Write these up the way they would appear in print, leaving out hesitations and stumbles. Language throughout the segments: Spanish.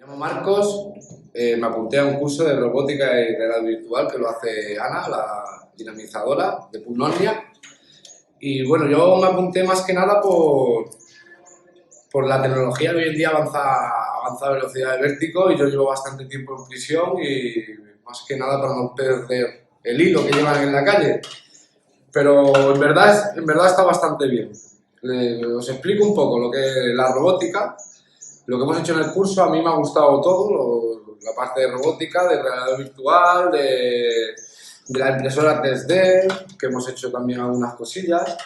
Me llamo Marcos, me apunté a un curso de robótica y realidad virtual que lo hace Ana, la dinamizadora de Pulmonia. Y bueno, yo me apunté más que nada por la tecnología que hoy en día avanza a velocidad de vértigo y yo llevo bastante tiempo en prisión y más que nada para no perder el hilo que llevan en la calle. Pero en verdad está bastante bien. Os explico un poco lo que es la robótica. Lo que hemos hecho en el curso, a mí me ha gustado todo, la parte de robótica, de realidad virtual, de la impresora 3D, que hemos hecho también algunas cosillas.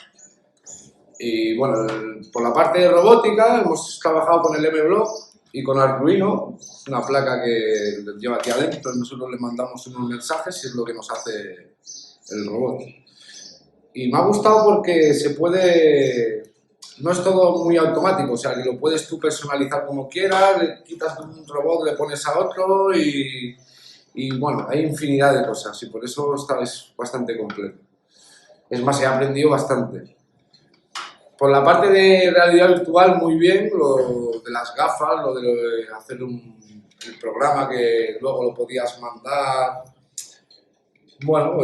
Y bueno, por la parte de robótica hemos trabajado con el M-Block y con Arduino, una placa que lleva aquí adentro, y nosotros le mandamos unos mensajes y es lo que nos hace el robot. Y me ha gustado porque se puede... No es todo muy automático, o sea, que lo puedes tú personalizar como quieras, le quitas de un robot, le pones a otro y bueno, hay infinidad de cosas y por eso es bastante completo. Es más, he aprendido bastante. Por la parte de realidad virtual, muy bien, lo de las gafas, lo de hacer el programa que luego lo podías mandar. Bueno,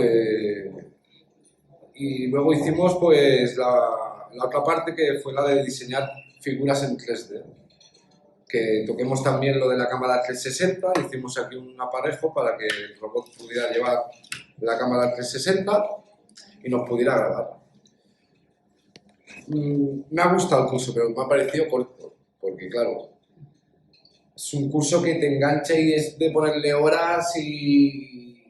y luego hicimos pues la otra parte que fue la de diseñar figuras en 3D. Que toquemos también lo de la cámara 360, hicimos aquí un aparejo para que el robot pudiera llevar la cámara 360 y nos pudiera grabar. Me ha gustado el curso, pero me ha parecido corto, porque claro, es un curso que te engancha y es de ponerle horas y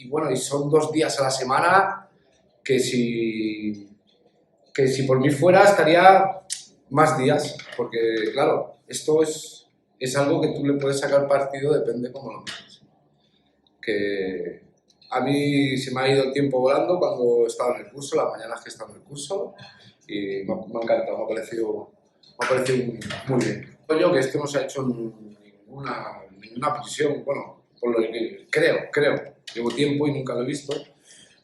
bueno, y son 2 días a la semana que si por mí fuera estaría más días, porque claro, esto es algo que tú le puedes sacar partido, depende cómo lo mires. Que a mí se me ha ido el tiempo volando cuando he estado en el curso, las mañanas que he estado en el curso, y me ha encantado, me ha parecido muy bien. Yo que esto no se ha hecho en ninguna prisión, bueno, por lo que creo, llevo tiempo y nunca lo he visto.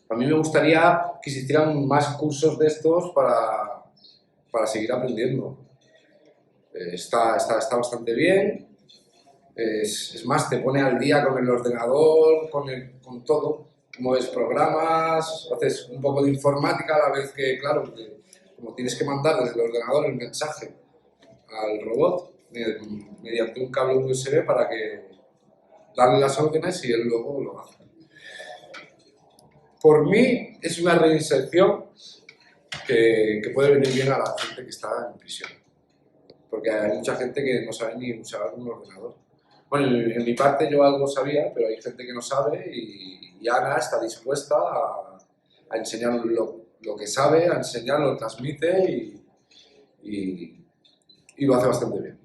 A mí me gustaría que existieran más cursos de estos para seguir aprendiendo. Está bastante bien. Es más, te pone al día con el ordenador, con todo. Mueves programas, haces un poco de informática a la vez que, claro, como tienes que mandar desde el ordenador el mensaje al robot mediante un cable USB para que darle las órdenes y él luego lo hace. Por mí es una reinserción que puede venir bien a la gente que está en prisión, porque hay mucha gente que no sabe ni usar un ordenador. Bueno, en mi parte yo algo sabía, pero hay gente que no sabe y Ana está dispuesta a enseñar lo que sabe, a enseñar, lo transmite y lo hace bastante bien.